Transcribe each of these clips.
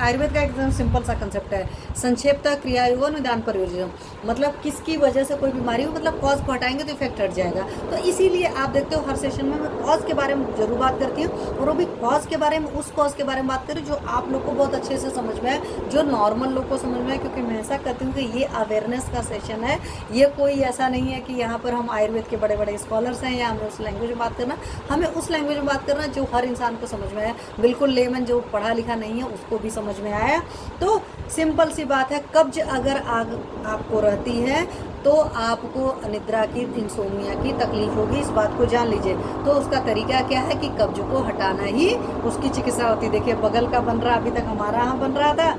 आयुर्वेद का एकदम सिंपल सा कंसेप्ट है, संक्षेपता क्रिया योग निदान प्रयोजन, मतलब किसकी वजह से कोई बीमारी हो, मतलब कॉज को हटाएंगे तो इफेक्ट हट जाएगा। तो इसीलिए आप देखते हो हर सेशन में मैं कॉज के बारे में जरूर बात करती हूँ, और वो भी कॉज के बारे में, उस कॉज के बारे में बात करूँ जो आप लोग को बहुत अच्छे से समझ में है, जो नॉर्मल लोग को समझ में है। क्योंकि मैं ऐसा करती हूँ कि ये अवेयरनेस का सेशन है, ये कोई ऐसा नहीं है कि यहाँ पर हम आयुर्वेद के बड़े बड़े स्कॉलर्स हैं या हमें उस लैंग्वेज में बात करना, हमें उस लैंग्वेज में बात करना जो हर इंसान को समझ में आए, बिल्कुल लेमन जो पढ़ा लिखा नहीं है उसको भी समझ में आया। तो सिंपल सी बात है, कब्ज अगर आपको रहती है तो आपको निद्रा की, इंसोम्निया की तकलीफ होगी, इस बात को जान लीजिए। तो उसका तरीका क्या है कि कब्ज को हटाना ही उसकी चिकित्सा होती है। देखिए बगल का बन रहा, अभी तक हमारा यहाँ बन रहा था,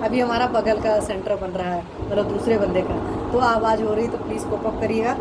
अभी हमारा बगल का सेंटर बन रहा है, मतलब दूसरे बंदे का। तो आवाज़ हो रही तो प्लीज़ कोप अप करिएगा।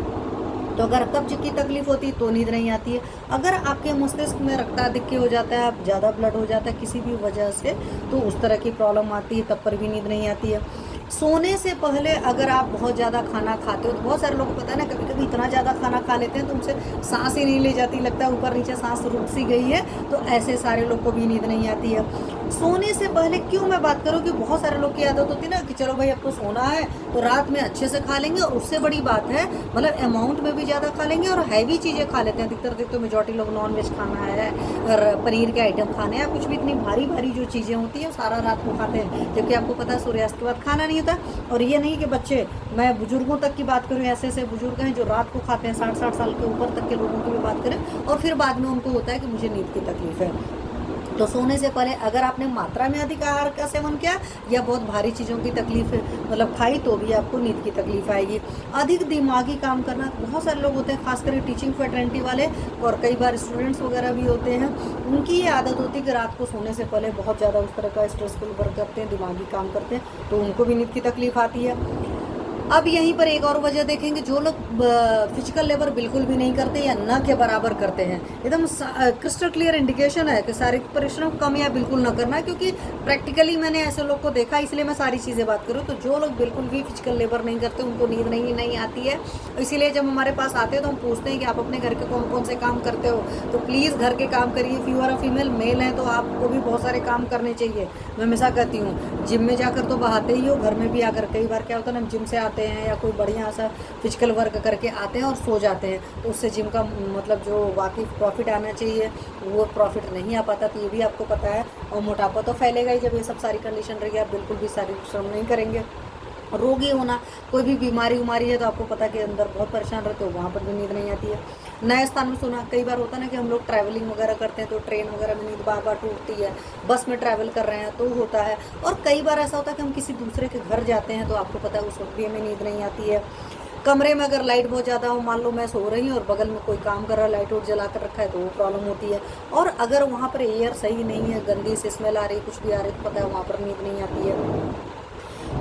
तो अगर कब्ज की तकलीफ होती है तो नींद नहीं आती है। अगर आपके मस्तिष्क में रक्ताधिक्य हो जाता है, आप ज़्यादा ब्लड हो जाता है किसी भी वजह से, तो उस तरह की प्रॉब्लम आती है, तब पर भी नींद नहीं आती है। सोने से पहले अगर आप बहुत ज़्यादा खाना खाते हो, तो बहुत सारे लोगों को पता है ना, कभी कभी इतना ज़्यादा खाना खा लेते हैं तो उनसे सांस ही नहीं ले जाती, लगता है ऊपर नीचे सांस रुक सी गई है, तो ऐसे सारे लोग को भी नींद नहीं आती है। सोने से पहले क्यों मैं बात करूँ कि बहुत सारे लोग की आदत होती है ना कि चलो भाई आपको सोना है तो रात में अच्छे से खा लेंगे, और उससे बड़ी बात है मतलब अमाउंट में भी ज़्यादा खा लेंगे और हैवी चीज़ें खा लेते हैं। अधिकतर देखते हो मेजॉरिटी लोग नॉन वेज खाना है और पनीर के आइटम खाने हैं, कुछ भी इतनी भारी भारी जो चीज़ें होती हैं सारा रात को खाते हैं, जबकि आपको पता है सूर्यास्त के बाद खाना नहीं होता। और ये नहीं कि बच्चे, मैं बुजुर्गों तक की बात करूँ, ऐसे ऐसे बुजुर्ग हैं जो रात को खाते हैं, 60-60 साल के ऊपर तक के लोगों की भी बात करें, और फिर बाद में उनको होता है कि मुझे नींद की तकलीफ है। तो सोने से पहले अगर आपने मात्रा में अधिक आहार का सेवन किया या बहुत भारी चीज़ों की तकलीफ मतलब खाई, तो भी आपको नींद की तकलीफ आएगी। अधिक दिमागी काम करना, बहुत सारे लोग होते हैं खासकर टीचिंग फैटर्निटी वाले, और कई बार स्टूडेंट्स वगैरह भी होते हैं, उनकी ये आदत होती है कि रात को सोने से पहले बहुत ज़्यादा उस तरह का स्ट्रेसफुल वर्क करते हैं, दिमागी काम करते हैं, तो उनको भी नींद की तकलीफ आती है। अब यहीं पर एक और वजह देखेंगे, जो लोग फिजिकल लेबर बिल्कुल भी नहीं करते या न के बराबर करते हैं, एकदम क्रिस्टल क्लियर इंडिकेशन है कि शारीरिक परिश्रम कम या बिल्कुल न करना है। क्योंकि प्रैक्टिकली मैंने ऐसे लोग को देखा, इसलिए मैं सारी चीज़ें बात करूँ। तो जो लोग बिल्कुल भी फिजिकल लेबर नहीं करते उनको नींद नहीं आती है। इसीलिए जब हमारे पास आते हैं तो हम पूछते हैं कि आप अपने घर के कौन कौन से काम करते हो, तो प्लीज़ घर के काम करिए। If you are a female, male है तो आपको भी बहुत सारे काम करने चाहिए। मैं हमेशा कहती हूँ जिम में जाकर तो बहाते ही हो, घर में भी आकर कई बार क्या होता है ना, जिम से आते हैं या कोई बढ़िया सा फिजिकल वर्क करके आते हैं और सो जाते हैं, तो उससे जिम का मतलब जो वाकई प्रॉफिट आना चाहिए वो प्रॉफिट नहीं आ पाता। तो ये भी आपको पता है। और मोटापा तो फैलेगा ही जब ये सब सारी कंडीशन रहेगी, आप बिल्कुल भी शारीरिक श्रम नहीं करेंगे। रोगी होना, कोई भी बीमारी उमारी है तो आपको पता कि अंदर बहुत परेशान रहते हो, वहाँ पर भी नींद नहीं आती है। नए स्थान में सोना, कई बार होता है ना कि हम लोग ट्रैवलिंग वगैरह करते हैं तो ट्रेन वगैरह में नींद बार बार टूटती है, बस में ट्रैवल कर रहे हैं तो होता है, और कई बार ऐसा होता है कि हम किसी दूसरे के घर जाते हैं तो आपको पता है उस वक्त भी हमें नींद नहीं आती है। कमरे में अगर लाइट बहुत ज़्यादा हो, मान लो मैं सो रही हूँ और बगल में कोई काम कर रहा है, लाइट वोट जला कर रखा है, तो वो प्रॉब्लम होती है। और अगर वहाँ पर एयर सही नहीं है, गंदी सी स्मेल आ रही, कुछ भी आ रही, तो पता है वहाँ पर नींद नहीं आती है।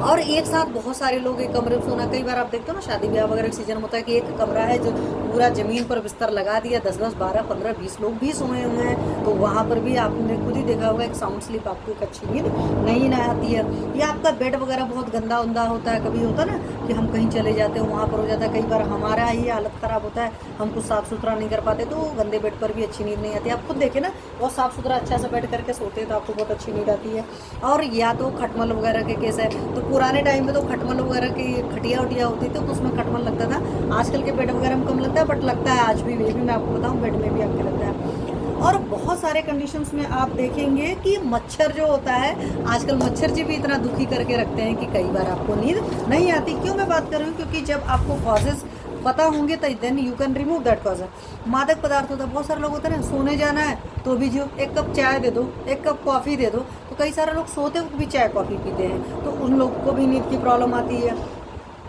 और एक साथ बहुत सारे लोग एक कमरे में सोना, कई बार आप देखते हो ना शादी ब्याह वगैरह का सीजन होता है कि एक कमरा है जो पूरा ज़मीन पर बिस्तर लगा दिया, 10-10, 12, 15, 20 लोग भी सोए हुए हैं, तो वहाँ पर भी आपने खुद ही देखा होगा एक साउंड स्लीप, आपको एक अच्छी नींद नहीं ना आती है। या आपका बेड वगैरह बहुत गंदा उंदा होता है, कभी होता ना कि हम कहीं चले जाते हैं वहाँ पर हो जाता है, कई बार हमारा ही हालत ख़राब होता है, हम कुछ साफ़ सुथरा नहीं कर पाते, तो गंदे बेड पर भी अच्छी नींद नहीं आती। आप खुद देखें ना, बहुत साफ़ सुथरा अच्छा सा बेड करके सोते हैं तो आपको बहुत अच्छी नींद आती है। और या तो खटमल वगैरह के केस है, तो पुराने टाइम में तो खटमल वगैरह की खटिया उटिया होती थी तो उसमें खटमल लगता था। आजकल के बेड वगैरह में कम लगता है, बट लगता है आज भी, ये भी मैं आपको बताऊं, बेड में भी आपके लगता है। और बहुत सारे कंडीशंस में आप देखेंगे कि मच्छर जो होता है, आजकल मच्छर जी भी इतना दुखी करके रखते हैं कि कई बार आपको नींद नहीं आती। क्यों मैं बात कर रही हूँ, क्योंकि जब आपको कॉजेज पता होंगे तो then you can remove that cause. मादक पदार्थ होता है, बहुत सारे लोग होते हैं ना, सोने जाना है तो भी जो एक कप चाय दे दो, एक कप कॉफ़ी दे दो, तो कई सारे लोग सोते वक्त भी चाय कॉफ़ी पीते हैं, तो उन लोगों को भी नींद की प्रॉब्लम आती है।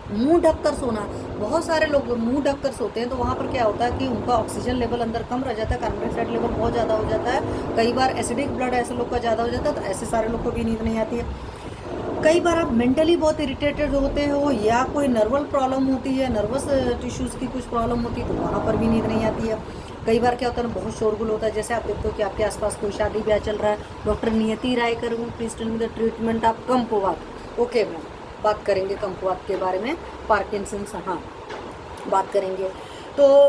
मुंह ढककर सोना, बहुत सारे लोग मुंह ढककर सोते हैं तो वहाँ पर क्या होता है कि उनका ऑक्सीजन लेवल अंदर कम रह जाता है, कार्बन डाइऑक्साइड लेवल बहुत ज़्यादा हो जाता है, कई बार एसिडिक ब्लड ऐसे लोग का ज़्यादा हो जाता है, तो ऐसे सारे लोग को भी नींद नहीं आती है। कई बार आप मेंटली बहुत इरिटेटेड होते हो या कोई नर्वल प्रॉब्लम होती है, नर्वस टिश्यूज़ की कुछ प्रॉब्लम होती है, तो वहाँ पर भी नींद नहीं आती है। कई बार क्या होता है ना, बहुत शोरगुल होता है, जैसे आप देखते हो कि आपके आसपास कोई शादी ब्याह चल रहा है, डॉक्टर नियति राय कर please tell me the treatment of कंपवात। ओके मैम, बात करेंगे कंपवात के बारे में, पार्किंसंस, हाँ बात करेंगे। तो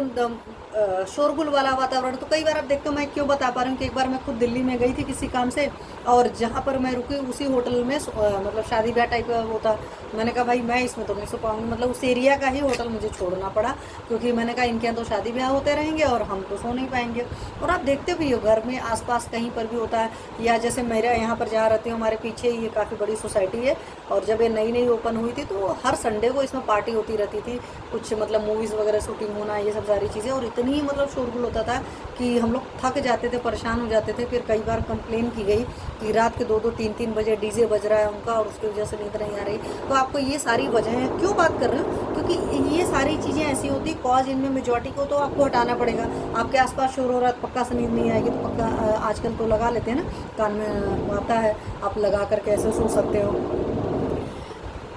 शोरगुल वाला वातावरण। तो कई बार आप देखते हो, मैं क्यों बता पा रही हूँ कि एक बार मैं खुद दिल्ली में गई थी किसी काम से, और जहाँ पर मैं रुकी उसी होटल में मतलब शादी ब्याह टाइप का वो था। मैंने कहा भाई मैं इसमें तो नहीं सो पाऊँगी, मतलब उस एरिया का ही होटल मुझे छोड़ना पड़ा, क्योंकि मैंने कहा इनके यहाँ तो शादी ब्याह होते रहेंगे और हम तो सो नहीं पाएंगे। और आप देखते भी हो घर में आसपास कहीं पर भी होता है, या जैसे मेरे यहाँ पर जहाँ रहती हूँ हमारे पीछे ये काफ़ी बड़ी सोसाइटी है, और जब ये नई नई ओपन हुई थी तो हर संडे को इसमें पार्टी होती रहती थी, कुछ मतलब मूवीज़ वगैरह शूटिंग होना, ये सब सारी चीज़ें, और इतनी मतलब शोरगुल होता था कि हम लोग थक जाते थे, परेशान हो जाते थे। फिर कई बार कंप्लेन की गई कि रात के 2-2 3-3 बजे डीजे बज रहा है उनका, और उसकी वजह से नींद नहीं आ रही। तो आपको ये सारी वजहें क्यों बात कर रही हूँ, क्योंकि ये सारी चीज़ें ऐसी होती, कॉज इनमें मेजॉरिटी को तो आपको हटाना पड़ेगा। आपके आसपास शोर हो रहा है, पक्का से नींद नहीं आएगी, तो पक्का आजकल तो लगा लेते हैं ना, कान में आता है, आप लगा कर कैसे सो सकते हो।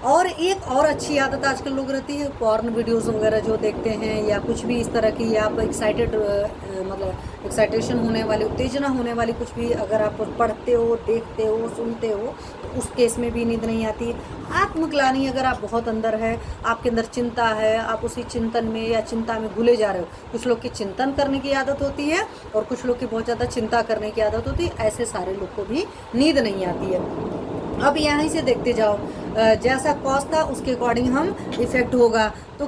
और एक और अच्छी आदत आजकल लोग रहती है, पॉर्न वीडियोस वगैरह जो देखते हैं, या कुछ भी इस तरह की, या आप एक्साइटेड मतलब एक्साइटेशन होने वाली, उत्तेजना होने वाली कुछ भी अगर आप पढ़ते हो, देखते हो, सुनते हो, तो उस केस में भी नींद नहीं आती। आत्मग्लानि अगर आप बहुत अंदर है, आपके अंदर चिंता है, आप उसी चिंतन में या चिंता में घुले जा रहे हो। कुछ लोग की चिंतन करने की आदत होती है और कुछ लोग की बहुत ज़्यादा चिंता करने की आदत होती है, ऐसे सारे लोग को भी नींद नहीं आती है। अब यहाँ से देखते जाओ, जैसा कॉज था उसके अकॉर्डिंग हम इफेक्ट होगा। तो